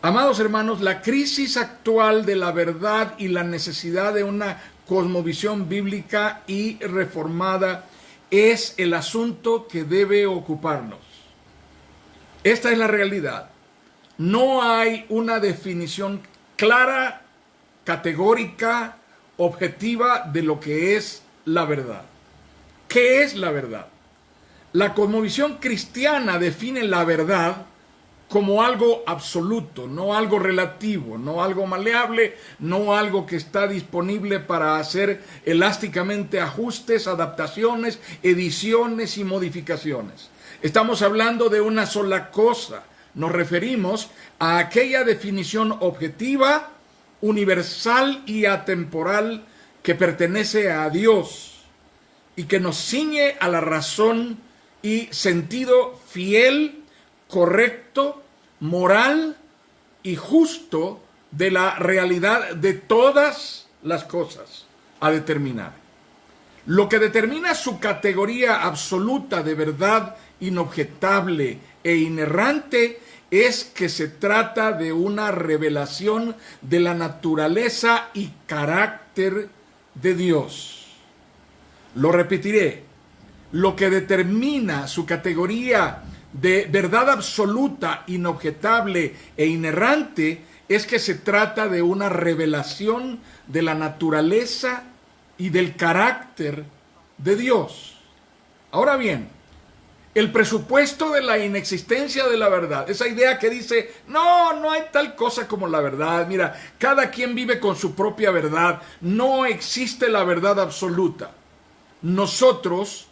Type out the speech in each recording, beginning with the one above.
Amados hermanos, la crisis actual de la verdad y la necesidad de una cosmovisión bíblica y reformada es el asunto que debe ocuparnos. Esta es la realidad. No hay una definición clara, categórica, objetiva de lo que es la verdad. ¿Qué es la verdad? La cosmovisión cristiana define la verdad como algo absoluto, no algo relativo, no algo maleable, no algo que está disponible para hacer elásticamente ajustes, adaptaciones, ediciones y modificaciones. Estamos hablando de una sola cosa. Nos referimos a aquella definición objetiva, universal y atemporal que pertenece a Dios y que nos ciñe a la razón y sentido fiel, correcto, moral y justo de la realidad de todas las cosas a determinar. Lo que determina su categoría absoluta de verdad inobjetable e inerrante es que se trata de una revelación de la naturaleza y carácter de Dios. Lo repetiré. Lo que determina su categoría de verdad absoluta, inobjetable e inerrante es que se trata de una revelación de la naturaleza y del carácter de Dios. Ahora bien, el presupuesto de la inexistencia de la verdad, esa idea que dice, no hay tal cosa como la verdad, mira, cada quien vive con su propia verdad, no existe la verdad absoluta. Nosotros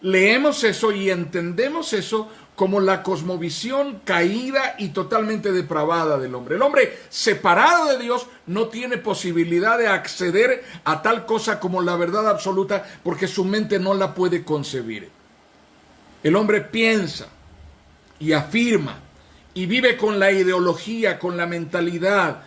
leemos eso y entendemos eso como la cosmovisión caída y totalmente depravada del hombre. El hombre separado de Dios no tiene posibilidad de acceder a tal cosa como la verdad absoluta porque su mente no la puede concebir. El hombre piensa y afirma y vive con la ideología, con la mentalidad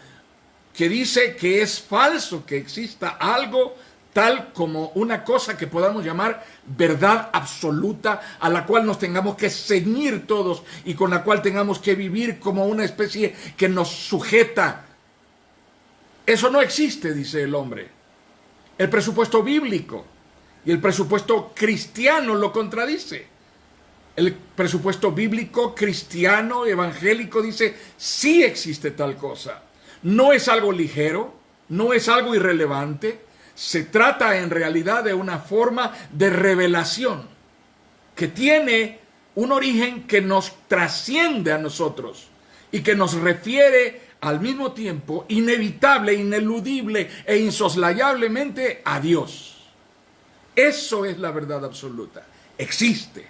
que dice que es falso que exista algo tal como una cosa que podamos llamar verdad absoluta, a la cual nos tengamos que ceñir todos y con la cual tengamos que vivir como una especie que nos sujeta. Eso no existe, dice el hombre. El presupuesto bíblico y el presupuesto cristiano lo contradice. El presupuesto bíblico, cristiano, evangélico dice, sí existe tal cosa. No es algo ligero, no es algo irrelevante. Se trata en realidad de una forma de revelación que tiene un origen que nos trasciende a nosotros y que nos refiere al mismo tiempo inevitable, ineludible e insoslayablemente a Dios. Eso es la verdad absoluta. Existe.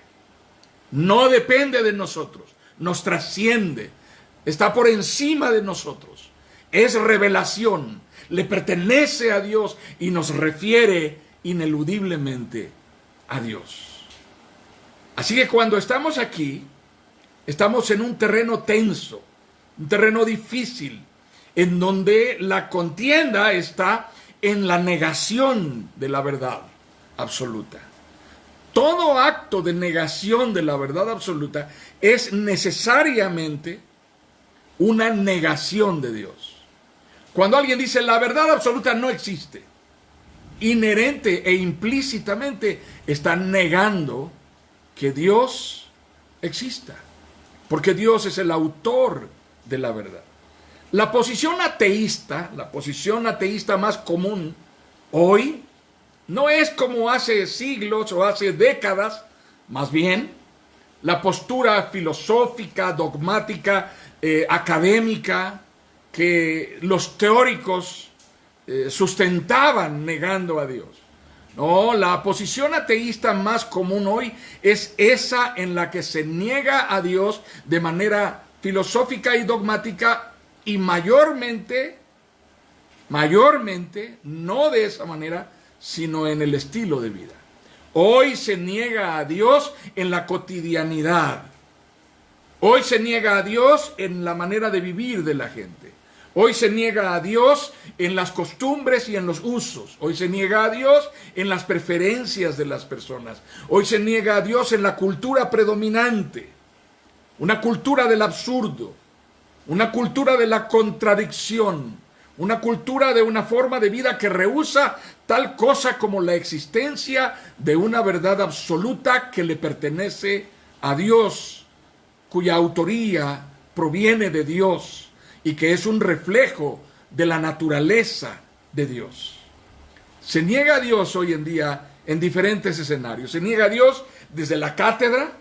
No depende de nosotros. Nos trasciende. Está por encima de nosotros. Es revelación. Le pertenece a Dios y nos refiere ineludiblemente a Dios. Así que cuando estamos aquí, estamos en un terreno tenso, un terreno difícil, en donde la contienda está en la negación de la verdad absoluta. Todo acto de negación de la verdad absoluta es necesariamente una negación de Dios. Cuando alguien dice la verdad absoluta no existe, inherente e implícitamente está negando que Dios exista, porque Dios es el autor de la verdad. La posición ateísta más común hoy, no es como hace siglos o hace décadas, más bien la postura filosófica, dogmática, académica, que los teóricos sustentaban negando a Dios. No, la posición ateísta más común hoy es esa en la que se niega a Dios de manera filosófica y dogmática y mayormente, no de esa manera, sino en el estilo de vida. Hoy se niega a Dios en la cotidianidad. Hoy se niega a Dios en la manera de vivir de la gente. Hoy se niega a Dios en las costumbres y en los usos. Hoy se niega a Dios en las preferencias de las personas. Hoy se niega a Dios en la cultura predominante. Una cultura del absurdo. una cultura de la contradicción, una cultura de una forma de vida que rehúsa tal cosa como la existencia de una verdad absoluta que le pertenece a Dios, cuya autoría proviene de Dios y que es un reflejo de la naturaleza de Dios. Se niega a Dios hoy en día en diferentes escenarios. Se niega a Dios desde la cátedra,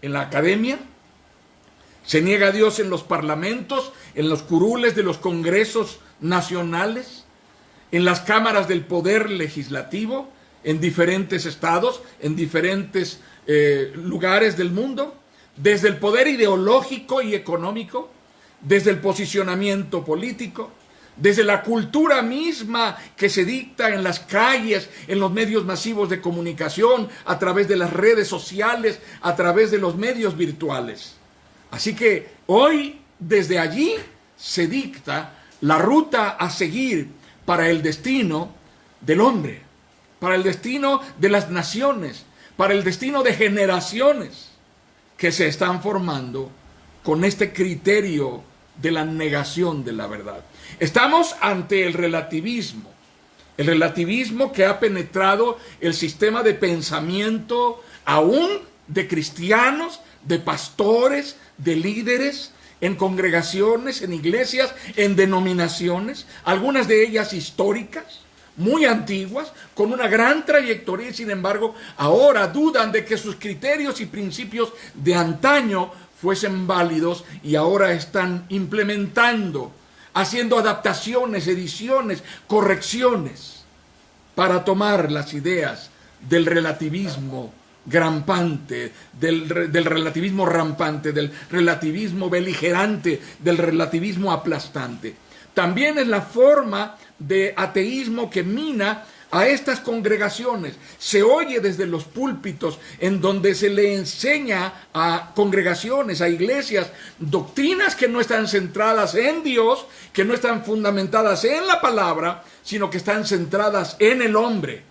en la academia. Se niega a Dios en los parlamentos, en los curules de los congresos nacionales, en las cámaras del poder legislativo, en diferentes estados, en diferentes lugares del mundo, desde el poder ideológico y económico, desde el posicionamiento político, desde la cultura misma que se dicta en las calles, en los medios masivos de comunicación, a través de las redes sociales, a través de los medios virtuales. Así que hoy, desde allí, se dicta la ruta a seguir para el destino del hombre, para el destino de las naciones, para el destino de generaciones que se están formando con este criterio de la negación de la verdad. Estamos ante el relativismo que ha penetrado el sistema de pensamiento aún de cristianos, de pastores, de líderes, en congregaciones, en iglesias, en denominaciones, algunas de ellas históricas, muy antiguas, con una gran trayectoria y sin embargo ahora dudan de que sus criterios y principios de antaño fuesen válidos y ahora están implementando, haciendo adaptaciones, ediciones, correcciones para tomar las ideas del relativismo rampante, del relativismo rampante, del relativismo beligerante, del relativismo aplastante. También es la forma de ateísmo que mina a estas congregaciones. Se oye desde los púlpitos en donde se le enseña a congregaciones, a iglesias, doctrinas que no están centradas en Dios, que no están fundamentadas en la palabra, sino que están centradas en el hombre.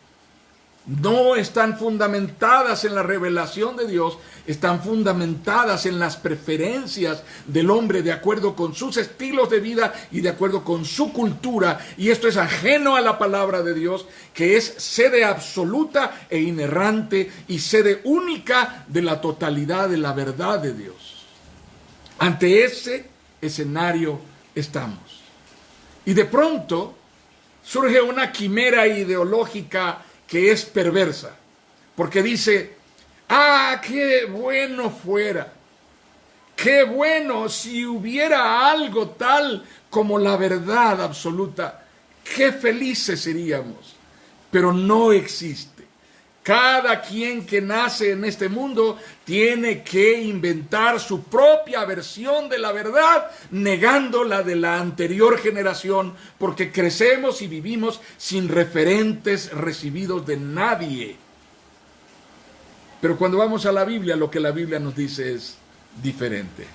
No están fundamentadas en la revelación de Dios, están fundamentadas en las preferencias del hombre de acuerdo con sus estilos de vida y de acuerdo con su cultura. Y esto es ajeno a la palabra de Dios, que es sede absoluta e inerrante y sede única de la totalidad de la verdad de Dios. Ante ese escenario estamos. Y de pronto surge una quimera ideológica que es perversa, porque dice: ¡ah, qué bueno fuera! ¡Qué bueno si hubiera algo tal como la verdad absoluta! ¡Qué felices seríamos! Pero no existe. Cada quien que nace en este mundo tiene que inventar su propia versión de la verdad, negando la de la anterior generación, porque crecemos y vivimos sin referentes recibidos de nadie. Pero cuando vamos a la Biblia, lo que la Biblia nos dice es diferente.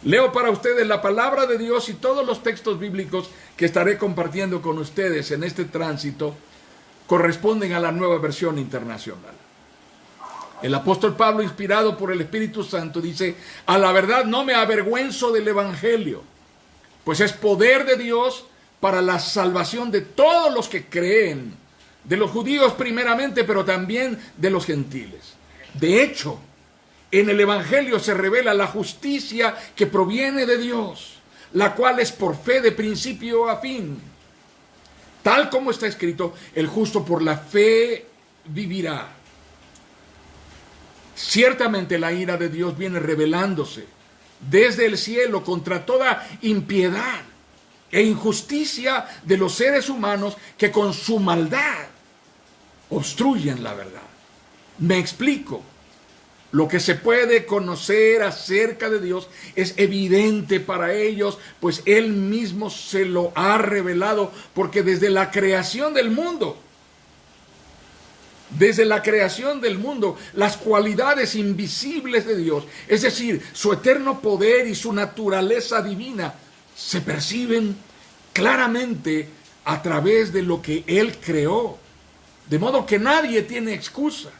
Leo para ustedes la palabra de Dios y todos los textos bíblicos que estaré compartiendo con ustedes en este tránsito corresponden a la Nueva Versión Internacional. El apóstol Pablo, inspirado por el Espíritu Santo, dice: a la verdad no me avergüenzo del Evangelio, pues es poder de Dios para la salvación de todos los que creen, de los judíos primeramente, pero también de los gentiles. De hecho, en el Evangelio se revela la justicia que proviene de Dios, la cual es por fe de principio a fin. Tal como está escrito: el justo por la fe vivirá. Ciertamente la ira de Dios viene revelándose desde el cielo contra toda impiedad e injusticia de los seres humanos que con su maldad obstruyen la verdad. Me explico. Lo que se puede conocer acerca de Dios es evidente para ellos, pues Él mismo se lo ha revelado, porque desde la creación del mundo, las cualidades invisibles de Dios, es decir, su eterno poder y su naturaleza divina, se perciben claramente a través de lo que Él creó, de modo que nadie tiene excusa.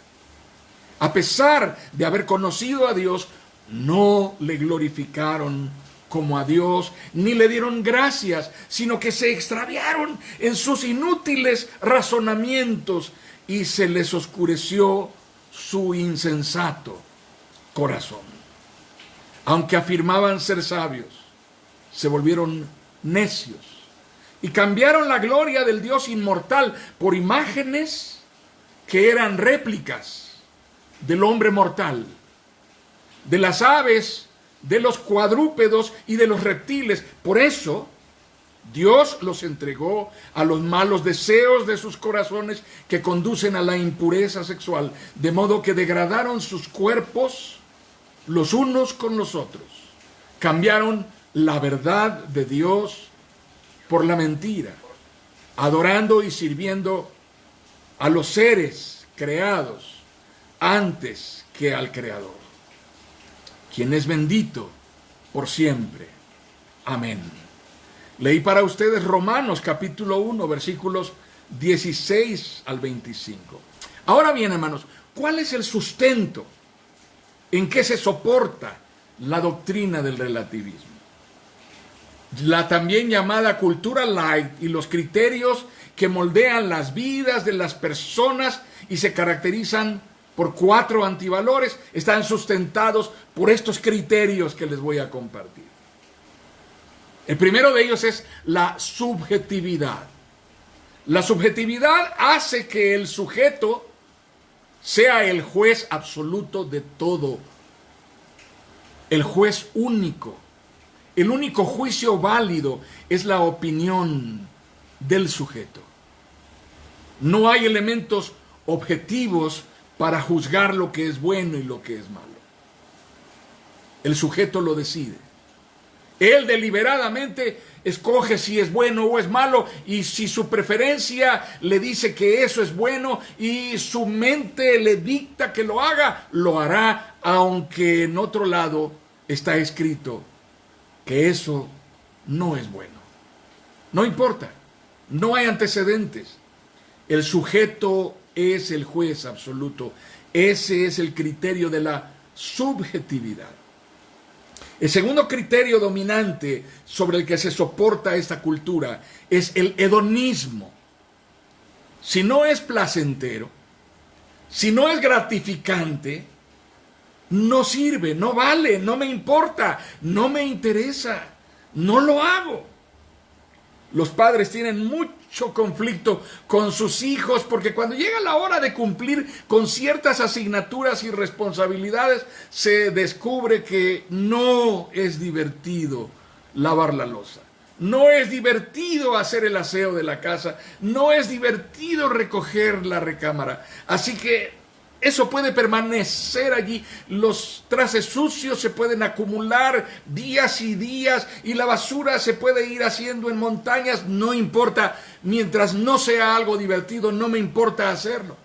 A pesar de haber conocido a Dios, no le glorificaron como a Dios, ni le dieron gracias, sino que se extraviaron en sus inútiles razonamientos y se les oscureció su insensato corazón. Aunque afirmaban ser sabios, se volvieron necios y cambiaron la gloria del Dios inmortal por imágenes que eran réplicas del hombre mortal, de las aves, de los cuadrúpedos y de los reptiles. Por eso Dios los entregó a los malos deseos de sus corazones que conducen a la impureza sexual, de modo que degradaron sus cuerpos los unos con los otros. Cambiaron la verdad de Dios por la mentira, adorando y sirviendo a los seres creados antes que al Creador, quien es bendito por siempre. Amén. Leí para ustedes Romanos capítulo 1, versículos 16 al 25. Ahora bien, hermanos, ¿cuál es el sustento en que se soporta la doctrina del relativismo? La también llamada cultura light y los criterios que moldean las vidas de las personas y se caracterizan por 4 antivalores, están sustentados por estos criterios que les voy a compartir. El primero de ellos es la subjetividad. La subjetividad hace que el sujeto sea el juez absoluto de todo, el juez único. El único juicio válido es la opinión del sujeto. No hay elementos objetivos para juzgar lo que es bueno y lo que es malo. El sujeto lo decide. Él deliberadamente escoge si es bueno o es malo, y si su preferencia le dice que eso es bueno y su mente le dicta que lo haga, lo hará, aunque en otro lado está escrito que eso no es bueno. No importa, no hay antecedentes. El sujeto es el juez absoluto. Ese es el criterio de la subjetividad. El segundo criterio dominante sobre el que se soporta esta cultura es el hedonismo. Si no es placentero, si no es gratificante, no sirve, no vale, no me importa, no me interesa, no lo hago. Los padres tienen mucho conflicto con sus hijos porque cuando llega la hora de cumplir con ciertas asignaturas y responsabilidades, se descubre que no es divertido lavar la loza, no es divertido hacer el aseo de la casa, no es divertido recoger la recámara. Así que eso puede permanecer allí. Los trastes sucios se pueden acumular días y días y la basura se puede ir haciendo en montañas. No importa, mientras no sea algo divertido, no me importa hacerlo.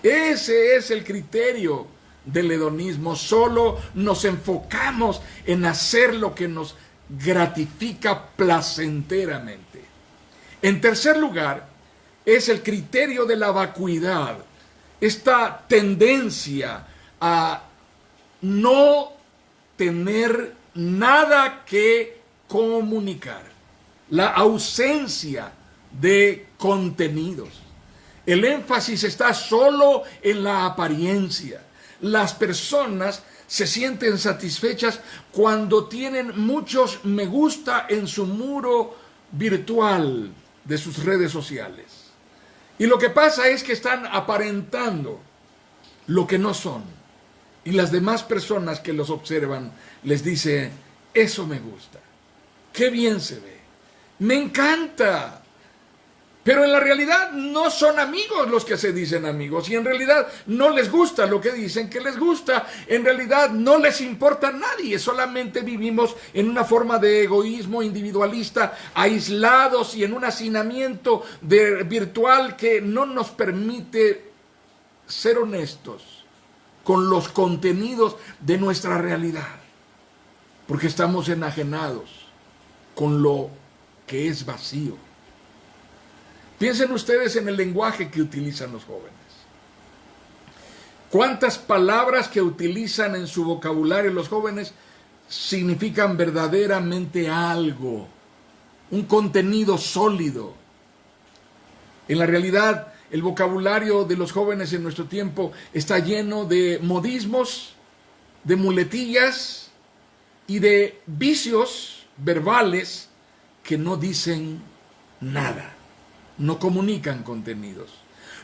Ese es el criterio del hedonismo. Solo nos enfocamos en hacer lo que nos gratifica placenteramente. En tercer lugar, es el criterio de la vacuidad. Esta tendencia a no tener nada que comunicar, la ausencia de contenidos. El énfasis está solo en la apariencia. Las personas se sienten satisfechas cuando tienen muchos me gusta en su muro virtual de sus redes sociales. Y lo que pasa es que están aparentando lo que no son. Y las demás personas que los observan les dicen, eso me gusta, qué bien se ve, me encanta. Pero en la realidad no son amigos los que se dicen amigos, y en realidad no les gusta lo que dicen que les gusta. En realidad no les importa a nadie, solamente vivimos en una forma de egoísmo individualista, aislados y en un hacinamiento virtual que no nos permite ser honestos con los contenidos de nuestra realidad, porque estamos enajenados con lo que es vacío. Piensen ustedes en el lenguaje que utilizan los jóvenes. ¿Cuántas palabras que utilizan en su vocabulario los jóvenes significan verdaderamente algo, un contenido sólido. En la realidad, el vocabulario de los jóvenes en nuestro tiempo está lleno de modismos, de muletillas y de vicios verbales que no dicen nada, no comunican contenidos.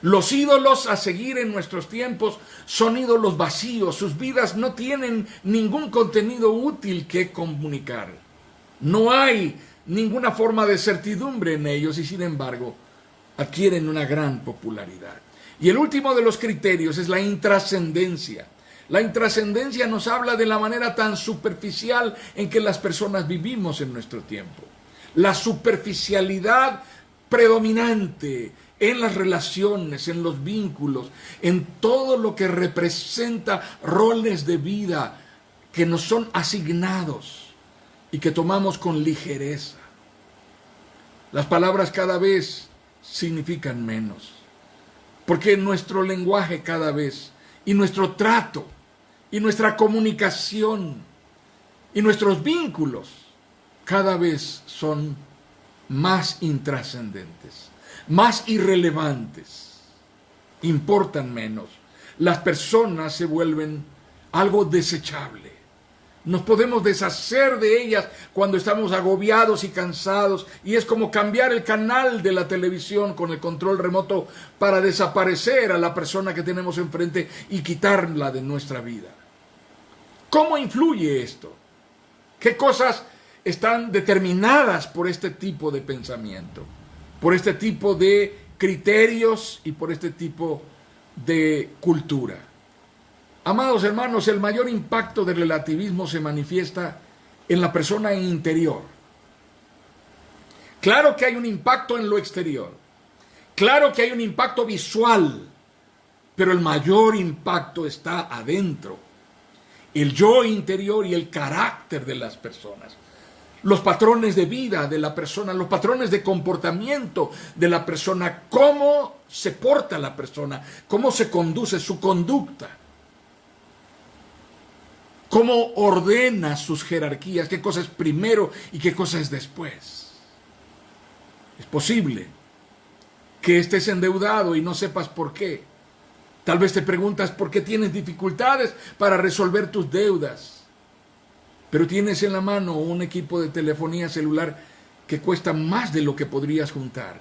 Los ídolos a seguir en nuestros tiempos son ídolos vacíos, sus vidas no tienen ningún contenido útil que comunicar. No hay ninguna forma de certidumbre en ellos y sin embargo adquieren una gran popularidad. Y el último de los criterios es la intrascendencia. La intrascendencia nos habla de la manera tan superficial en que las personas vivimos en nuestro tiempo. La superficialidad predominante en las relaciones, en los vínculos, en todo lo que representa roles de vida que nos son asignados y que tomamos con ligereza. Las palabras cada vez significan menos, porque nuestro lenguaje cada vez, y nuestro trato, y nuestra comunicación, y nuestros vínculos, cada vez son más intrascendentes, más irrelevantes, importan menos. Las personas se vuelven algo desechable. Nos podemos deshacer de ellas cuando estamos agobiados y cansados, y es como cambiar el canal de la televisión con el control remoto para desaparecer a la persona que tenemos enfrente y quitarla de nuestra vida. ¿Cómo influye esto? ¿Qué cosas están determinadas por este tipo de pensamiento, por este tipo de criterios y por este tipo de cultura? Amados hermanos, el mayor impacto del relativismo se manifiesta en la persona interior. Claro que hay un impacto en lo exterior, claro que hay un impacto visual, pero el mayor impacto está adentro, el yo interior y el carácter de las personas. Los patrones de vida de la persona, los patrones de comportamiento de la persona, cómo se porta la persona, cómo se conduce su conducta, cómo ordena sus jerarquías, qué cosa es primero y qué cosa es después. Es posible que estés endeudado y no sepas por qué. Tal vez te preguntas por qué tienes dificultades para resolver tus deudas. Pero tienes en la mano un equipo de telefonía celular que cuesta más de lo que podrías juntar.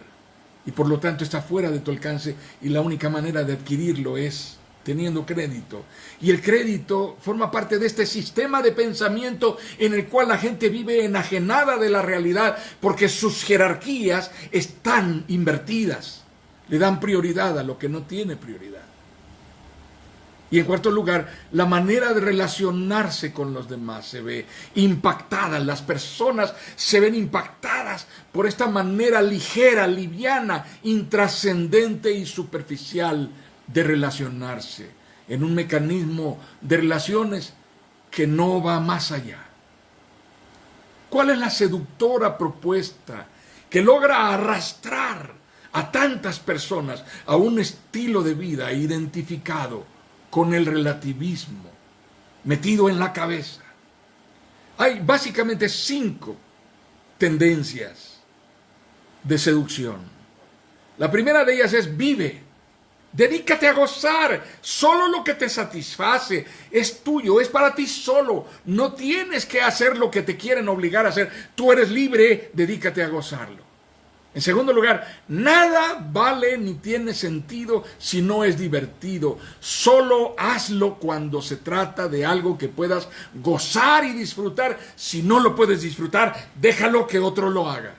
Y por lo tanto está fuera de tu alcance y la única manera de adquirirlo es teniendo crédito. Y el crédito forma parte de este sistema de pensamiento en el cual la gente vive enajenada de la realidad porque sus jerarquías están invertidas. Le dan prioridad a lo que no tiene prioridad. Y en cuarto lugar, la manera de relacionarse con los demás se ve impactada. Las personas se ven impactadas por esta manera ligera, liviana, intrascendente y superficial de relacionarse en un mecanismo de relaciones que no va más allá. ¿Cuál es la seductora propuesta que logra arrastrar a tantas personas a un estilo de vida identificado con el relativismo metido en la cabeza? Hay básicamente 5 tendencias de seducción. La primera de ellas es vive. Dedícate a gozar. Solo lo que te satisface es tuyo, es para ti solo. No tienes que hacer lo que te quieren obligar a hacer. Tú eres libre, dedícate a gozarlo. En segundo lugar, nada vale ni tiene sentido si no es divertido. Solo hazlo cuando se trata de algo que puedas gozar y disfrutar. Si no lo puedes disfrutar, déjalo que otro lo haga.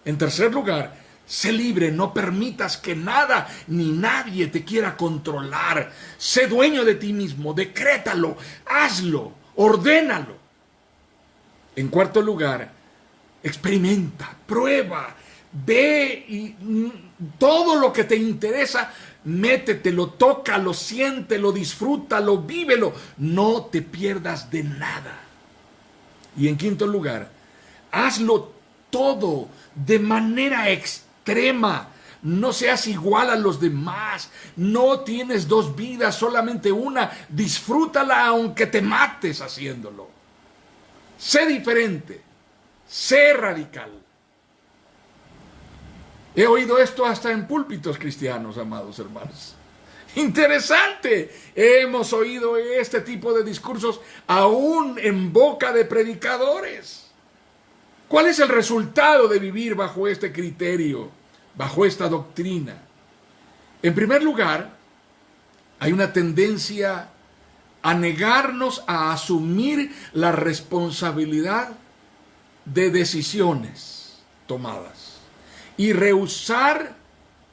En tercer lugar, sé libre, no permitas que nada ni nadie te quiera controlar. Sé dueño de ti mismo, decrétalo, hazlo, ordénalo. En cuarto lugar, experimenta, prueba, ve y todo lo que te interesa, métetelo, tócalo, siéntelo, disfrútalo, vívelo. No te pierdas de nada. Y en quinto lugar, hazlo todo de manera extrema. No seas igual a los demás. No tienes 2 vidas, solamente una. Disfrútala aunque te mates haciéndolo. sé diferente, sé radical. He oído esto hasta en púlpitos cristianos, amados hermanos. Interesante. Hemos oído este tipo de discursos aún en boca de predicadores. ¿Cuál es el resultado de vivir bajo este criterio, bajo esta doctrina? En primer lugar, hay una tendencia a negarnos a asumir la responsabilidad de decisiones tomadas y rehusar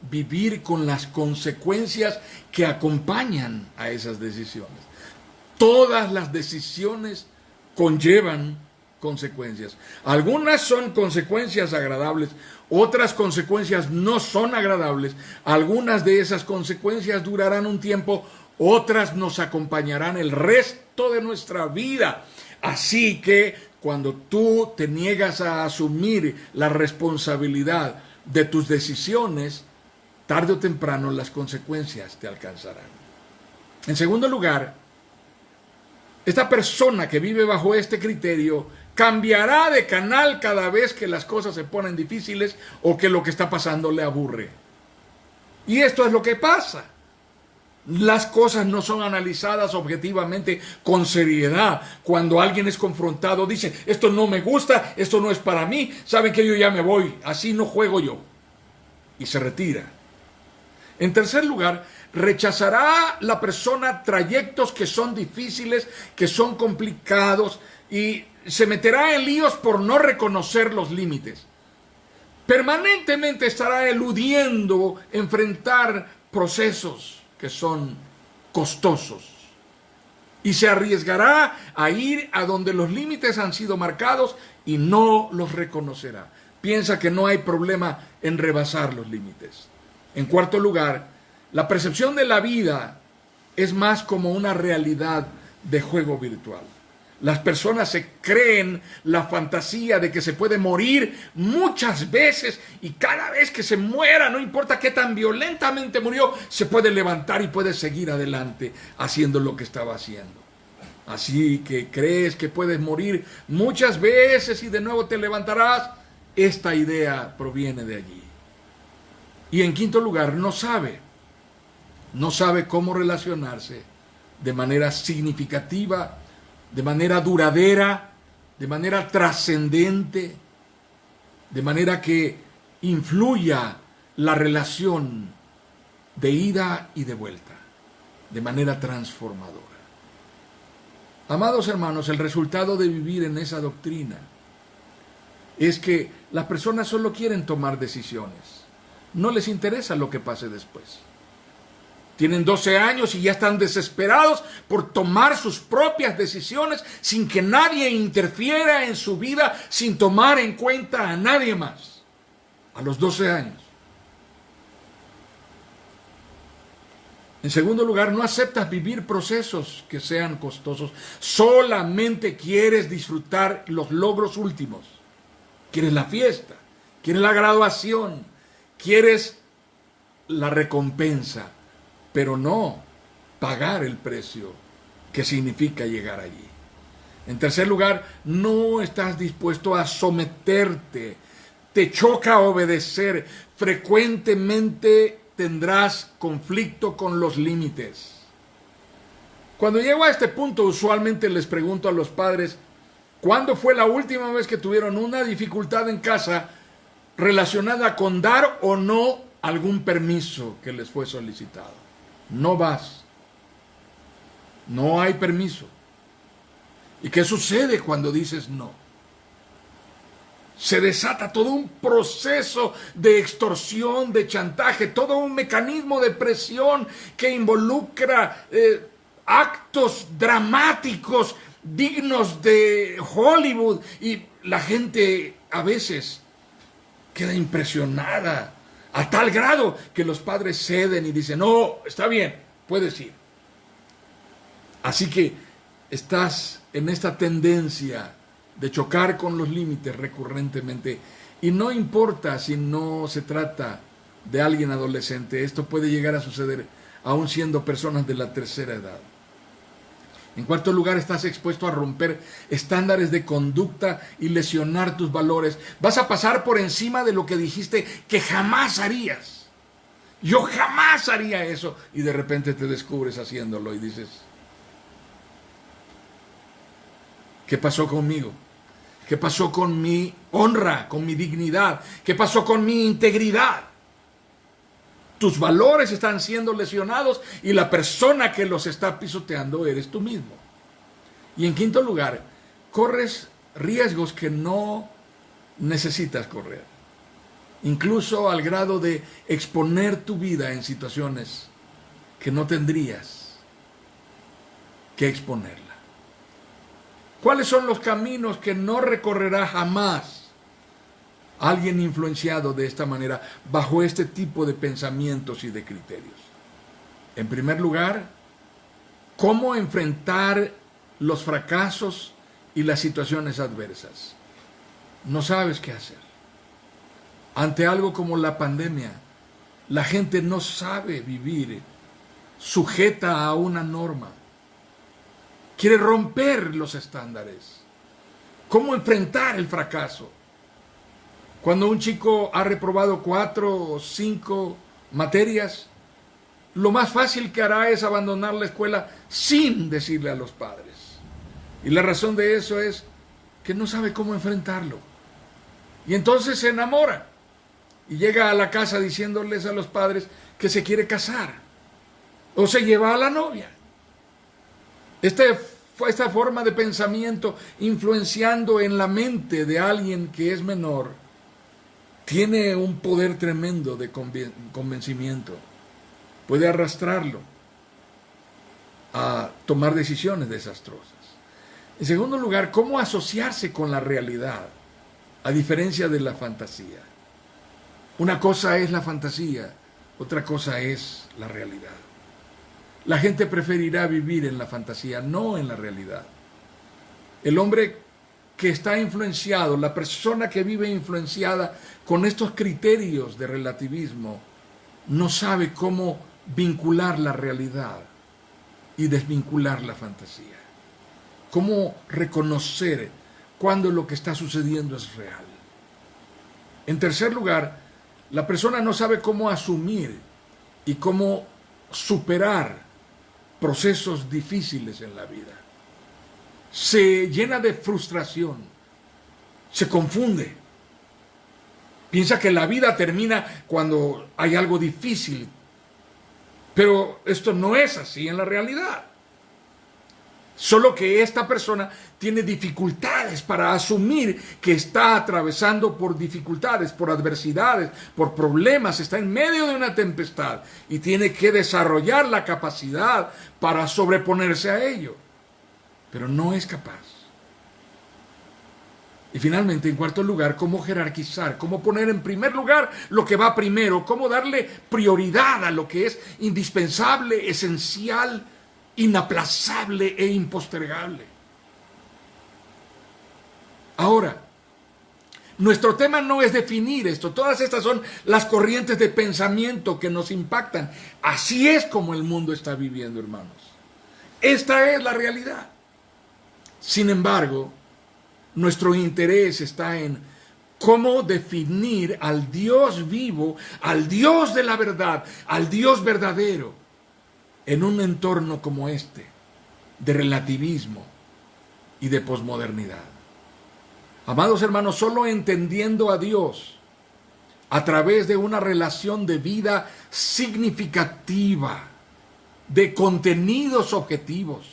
vivir con las consecuencias que acompañan a esas decisiones. Todas las decisiones conllevan consecuencias. Algunas son consecuencias agradables, otras consecuencias no son agradables. Algunas de esas consecuencias durarán un tiempo, otras nos acompañarán el resto de nuestra vida. Así que cuando tú te niegas a asumir la responsabilidad de tus decisiones, tarde o temprano las consecuencias te alcanzarán. En segundo lugar, esta persona que vive bajo este criterio cambiará de canal cada vez que las cosas se ponen difíciles o que lo que está pasando le aburre. Y esto es lo que pasa. Las cosas no son analizadas objetivamente con seriedad. Cuando alguien es confrontado, dice, esto no me gusta, esto no es para mí, saben que yo ya me voy, así no juego yo. Y se retira. En tercer lugar, rechazará la persona trayectos que son difíciles, que son complicados, y se meterá en líos por no reconocer los límites. Permanentemente estará eludiendo enfrentar procesos que son costosos y se arriesgará a ir a donde los límites han sido marcados y no los reconocerá. Piensa que no hay problema en rebasar los límites. En cuarto lugar, la percepción de la vida es más como una realidad de juego virtual. Las personas se creen la fantasía de que se puede morir muchas veces y cada vez que se muera, no importa qué tan violentamente murió, se puede levantar y puede seguir adelante haciendo lo que estaba haciendo. Así que crees que puedes morir muchas veces y de nuevo te levantarás. Esta idea proviene de allí. Y en quinto lugar, no sabe cómo relacionarse de manera significativa, de manera duradera, de manera trascendente, de manera que influya la relación de ida y de vuelta, de manera transformadora. Amados hermanos, el resultado de vivir en esa doctrina es que las personas solo quieren tomar decisiones. No les interesa lo que pase después. Tienen 12 años y ya están desesperados por tomar sus propias decisiones sin que nadie interfiera en su vida, sin tomar en cuenta a nadie más. A los 12 años. En segundo lugar, no aceptas vivir procesos que sean costosos. Solamente quieres disfrutar los logros últimos. Quieres la fiesta, quieres la graduación, quieres la recompensa, pero no pagar el precio que significa llegar allí. En tercer lugar, no estás dispuesto a someterte, te choca obedecer, frecuentemente tendrás conflicto con los límites. Cuando llego a este punto, usualmente les pregunto a los padres, ¿cuándo fue la última vez que tuvieron una dificultad en casa relacionada con dar o no algún permiso que les fue solicitado? No vas. No hay permiso. ¿Y qué sucede cuando dices no? Se desata todo un proceso de extorsión, de chantaje, todo un mecanismo de presión que involucra actos dramáticos dignos de Hollywood, y la gente a veces queda impresionada a tal grado que los padres ceden y dicen, no, está bien, puedes ir. Así que estás en esta tendencia de chocar con los límites recurrentemente, y no importa si no se trata de alguien adolescente, esto puede llegar a suceder aún siendo personas de la tercera edad. En cuarto lugar, estás expuesto a romper estándares de conducta y lesionar tus valores. Vas a pasar por encima de lo que dijiste que jamás harías. Yo jamás haría eso. Y de repente te descubres haciéndolo y dices, ¿qué pasó conmigo? ¿Qué pasó con mi honra, con mi dignidad? ¿Qué pasó con mi integridad? Tus valores están siendo lesionados y la persona que los está pisoteando eres tú mismo. Y en quinto lugar, corres riesgos que no necesitas correr. Incluso al grado de exponer tu vida en situaciones que no tendrías que exponerla. ¿Cuáles son los caminos que no recorrerá jamás alguien influenciado de esta manera, bajo este tipo de pensamientos y de criterios? En primer lugar, ¿cómo enfrentar los fracasos y las situaciones adversas? No sabes qué hacer. Ante algo como la pandemia, la gente no sabe vivir sujeta a una norma. Quiere romper los estándares. ¿Cómo enfrentar el fracaso? Cuando un chico ha reprobado 4 o 5 materias, lo más fácil que hará es abandonar la escuela sin decirle a los padres. Y la razón de eso es que no sabe cómo enfrentarlo. Y entonces se enamora y llega a la casa diciéndoles a los padres que se quiere casar. O se lleva a la novia. Esta forma de pensamiento influenciando en la mente de alguien que es menor tiene un poder tremendo de convencimiento. Puede arrastrarlo a tomar decisiones desastrosas. En segundo lugar, ¿cómo asociarse con la realidad a diferencia de la fantasía? Una cosa es la fantasía, otra cosa es la realidad. La gente preferirá vivir en la fantasía, no en la realidad. El hombre que está influenciado, la persona que vive influenciada con estos criterios de relativismo, no sabe cómo vincular la realidad y desvincular la fantasía. Cómo reconocer cuando lo que está sucediendo es real. En tercer lugar, la persona no sabe cómo asumir y cómo superar procesos difíciles en la vida. Se llena de frustración, se confunde, piensa que la vida termina cuando hay algo difícil, pero esto no es así en la realidad. Solo que esta persona tiene dificultades para asumir que está atravesando por dificultades, por adversidades, por problemas, está en medio de una tempestad y tiene que desarrollar la capacidad para sobreponerse a ello, pero no es capaz. Y finalmente, en cuarto lugar, cómo jerarquizar, cómo poner en primer lugar lo que va primero, cómo darle prioridad a lo que es indispensable, esencial, inaplazable e impostergable. Ahora, nuestro tema no es definir esto. Todas estas son las corrientes de pensamiento que nos impactan. Así es como el mundo está viviendo, hermanos. Esta es la realidad. Sin embargo, nuestro interés está en cómo definir al Dios vivo, al Dios de la verdad, al Dios verdadero, en un entorno como este, de relativismo y de posmodernidad. Amados hermanos, solo entendiendo a Dios a través de una relación de vida significativa, de contenidos objetivos,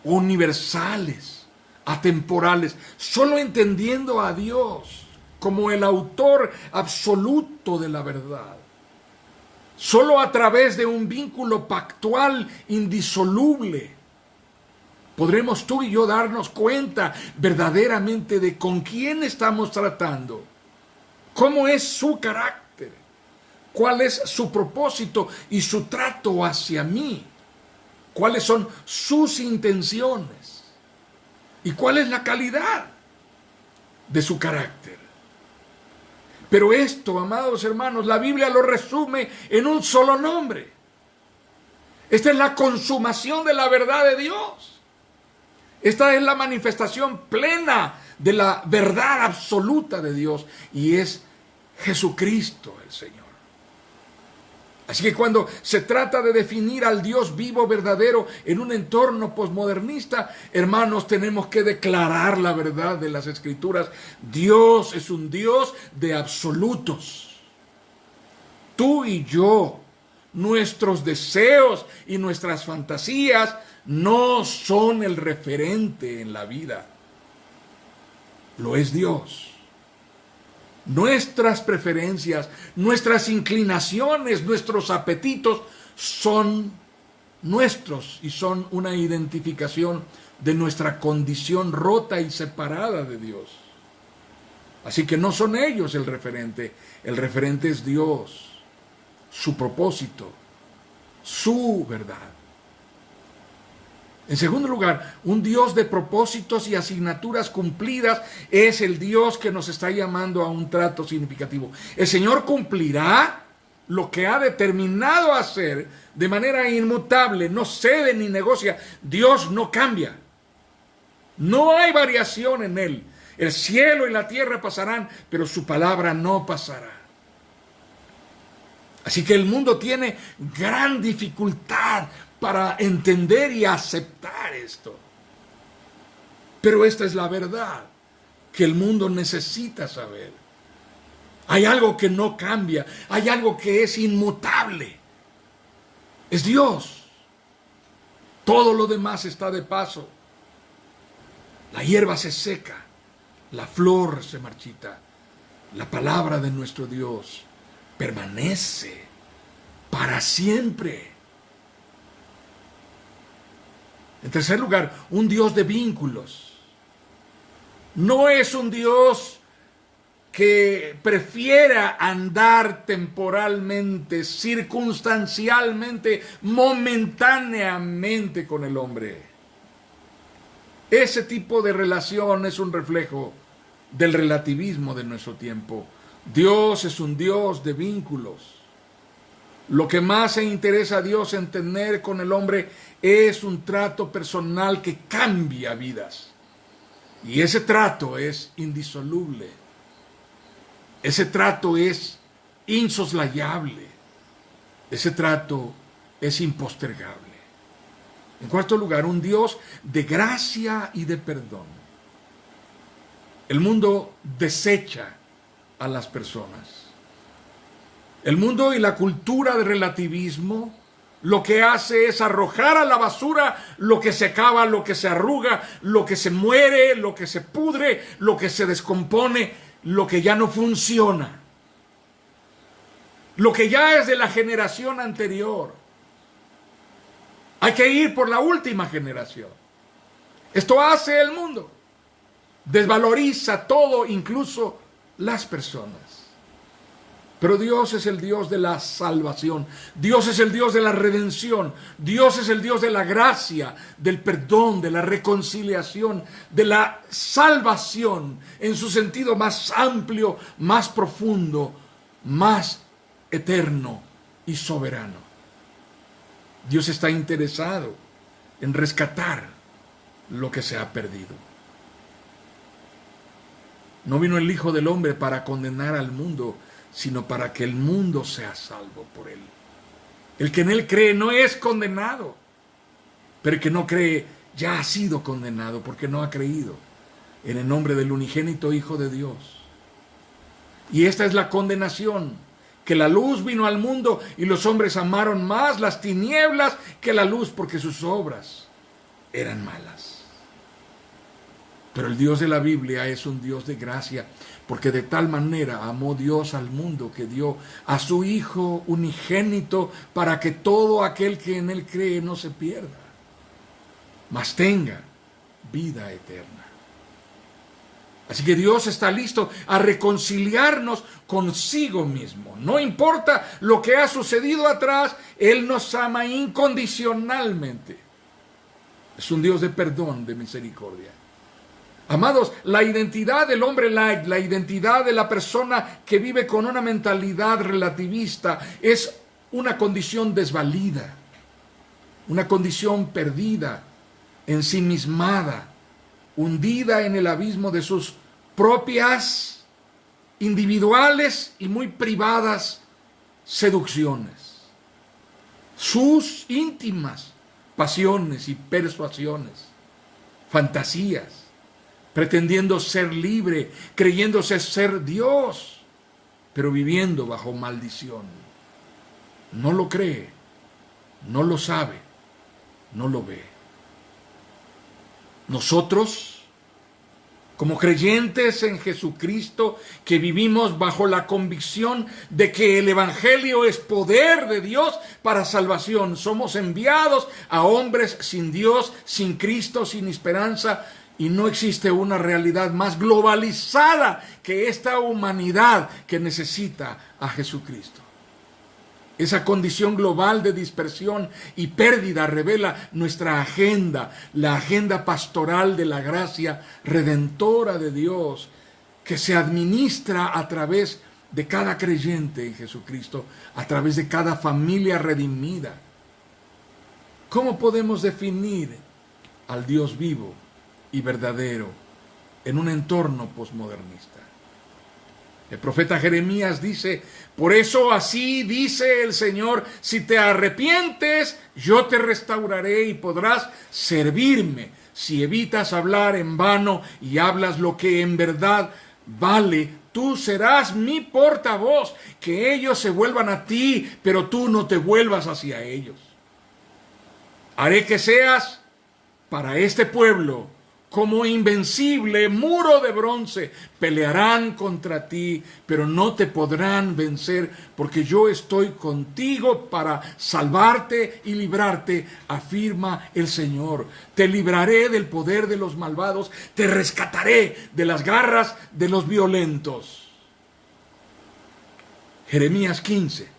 universales, atemporales, solo entendiendo a Dios como el autor absoluto de la verdad, solo a través de un vínculo pactual indisoluble, podremos tú y yo darnos cuenta verdaderamente de con quién estamos tratando, cómo es su carácter, cuál es su propósito y su trato hacia mí, cuáles son sus intenciones y cuál es la calidad de su carácter. Pero esto, amados hermanos, la Biblia lo resume en un solo nombre. Esta es la consumación de la verdad de Dios. Esta es la manifestación plena de la verdad absoluta de Dios, y es Jesucristo el Señor. Así que cuando se trata de definir al Dios vivo verdadero en un entorno posmodernista, hermanos, tenemos que declarar la verdad de las Escrituras. Dios es un Dios de absolutos. Tú y yo, nuestros deseos y nuestras fantasías no son el referente en la vida. Lo es Dios. Nuestras preferencias, nuestras inclinaciones, nuestros apetitos son nuestros y son una identificación de nuestra condición rota y separada de Dios. Así que no son ellos el referente es Dios, su propósito, su verdad. En segundo lugar, un Dios de propósitos y asignaturas cumplidas es el Dios que nos está llamando a un trato significativo. El Señor cumplirá lo que ha determinado hacer de manera inmutable, no cede ni negocia. Dios no cambia. No hay variación en Él. El cielo y la tierra pasarán, pero su palabra no pasará. Así que el mundo tiene gran dificultad para entender y aceptar esto. Pero esta es la verdad que el mundo necesita saber. Hay algo que no cambia, hay algo que es inmutable. Es Dios. Todo lo demás está de paso. La hierba se seca, la flor se marchita. La palabra de nuestro Dios permanece para siempre. En tercer lugar, un Dios de vínculos. No es un Dios que prefiera andar temporalmente, circunstancialmente, momentáneamente con el hombre. Ese tipo de relación es un reflejo del relativismo de nuestro tiempo. Dios es un Dios de vínculos. Lo que más se interesa a Dios en tener con el hombre es un trato personal que cambia vidas. Y ese trato es indisoluble. Ese trato es insoslayable. Ese trato es impostergable. En cuarto lugar, un Dios de gracia y de perdón. El mundo desecha a las personas. El mundo y la cultura del relativismo lo que hace es arrojar a la basura lo que se acaba, lo que se arruga, lo que se muere, lo que se pudre, lo que se descompone, lo que ya no funciona, lo que ya es de la generación anterior. Hay que ir por la última generación. Esto hace el mundo. Desvaloriza todo, incluso las personas. Pero Dios es el Dios de la salvación. Dios es el Dios de la redención. Dios es el Dios de la gracia, del perdón, de la reconciliación, de la salvación en su sentido más amplio, más profundo, más eterno y soberano. Dios está interesado en rescatar lo que se ha perdido. No vino el Hijo del Hombre para condenar al mundo, sino para que el mundo sea salvo por él. El que en él cree no es condenado, pero el que no cree ya ha sido condenado porque no ha creído en el nombre del unigénito Hijo de Dios. Y esta es la condenación, que la luz vino al mundo y los hombres amaron más las tinieblas que la luz porque sus obras eran malas. Pero el Dios de la Biblia es un Dios de gracia, porque de tal manera amó Dios al mundo que dio a su Hijo unigénito para que todo aquel que en él cree no se pierda, mas tenga vida eterna. Así que Dios está listo a reconciliarnos consigo mismo. No importa lo que ha sucedido atrás, Él nos ama incondicionalmente. Es un Dios de perdón, de misericordia. Amados, la identidad del hombre light, la identidad de la persona que vive con una mentalidad relativista es una condición desvalida. una condición perdida, ensimismada, hundida en el abismo de sus propias, individuales y muy privadas seducciones, sus íntimas pasiones y persuasiones, fantasías, pretendiendo ser libre, creyéndose ser Dios, pero viviendo bajo maldición. No lo cree, no lo sabe, no lo ve. Nosotros, como creyentes en Jesucristo, que vivimos bajo la convicción de que el Evangelio es poder de Dios para salvación, somos enviados a hombres sin Dios, sin Cristo, sin esperanza, y no existe una realidad más globalizada que esta humanidad que necesita a Jesucristo. Esa condición global de dispersión y pérdida revela nuestra agenda, la agenda pastoral de la gracia redentora de Dios, que se administra a través de cada creyente en Jesucristo, a través de cada familia redimida. ¿Cómo podemos definir al Dios vivo y verdadero en un entorno posmodernista? El profeta Jeremías dice: por eso así dice el Señor, si te arrepientes, yo te restauraré y podrás servirme. Si evitas hablar en vano y hablas lo que en verdad vale, tú serás mi portavoz. Que ellos se vuelvan a ti, pero tú no te vuelvas hacia ellos. Haré que seas para este pueblo como invencible muro de bronce. Pelearán contra ti, pero no te podrán vencer, porque yo estoy contigo para salvarte y librarte, afirma el Señor. Te libraré del poder de los malvados, te rescataré de las garras de los violentos. Jeremías 15,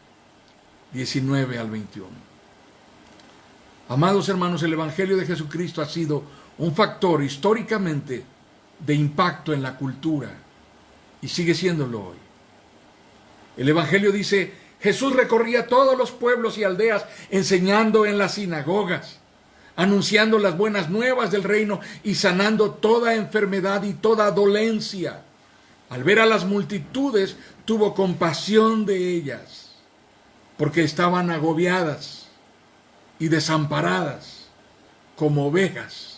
19 al 21. Amados hermanos, el Evangelio de Jesucristo ha sido un factor históricamente de impacto en la cultura y sigue siéndolo hoy. El Evangelio dice: Jesús recorría todos los pueblos y aldeas, enseñando en las sinagogas, anunciando las buenas nuevas del reino y sanando toda enfermedad y toda dolencia. Al ver a las multitudes, tuvo compasión de ellas, porque estaban agobiadas y desamparadas como ovejas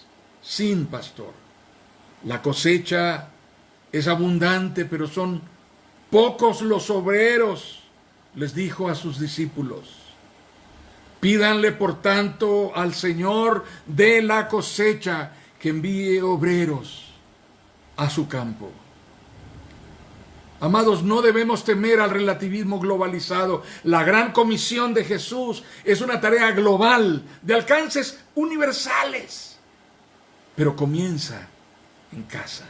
sin pastor. La cosecha es abundante, pero son pocos los obreros, les dijo a sus discípulos. Pídanle, por tanto, al Señor de la cosecha que envíe obreros a su campo. Amados, no debemos temer al relativismo globalizado. La gran comisión de Jesús es una tarea global, de alcances universales. Pero comienza en casa,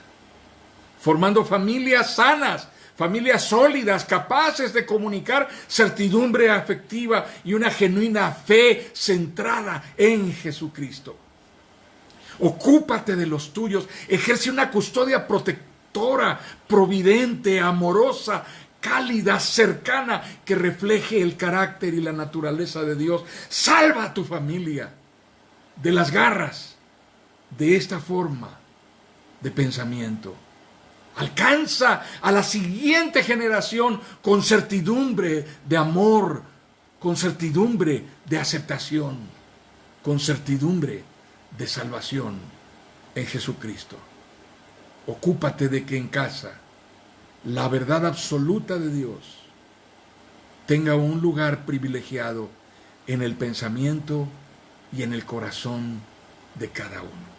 formando familias sanas, familias sólidas, capaces de comunicar certidumbre afectiva y una genuina fe centrada en Jesucristo. Ocúpate de los tuyos, ejerce una custodia protectora, providente, amorosa, cálida, cercana, que refleje el carácter y la naturaleza de Dios. Salva a tu familia de las garras de esta forma de pensamiento. Alcanza a la siguiente generación con certidumbre de amor, con certidumbre de aceptación, con certidumbre de salvación en Jesucristo. Ocúpate de que en casa la verdad absoluta de Dios tenga un lugar privilegiado en el pensamiento y en el corazón de cada uno.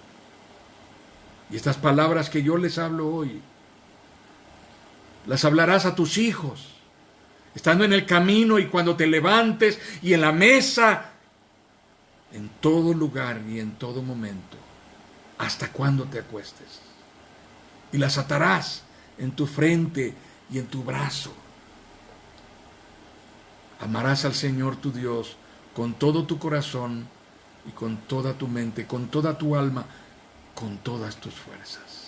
Y estas palabras que yo les hablo hoy, las hablarás a tus hijos, estando en el camino y cuando te levantes y en la mesa, en todo lugar y en todo momento, hasta cuando te acuestes. Y las atarás en tu frente y en tu brazo. Amarás al Señor tu Dios con todo tu corazón y con toda tu mente, con toda tu alma, con todas tus fuerzas.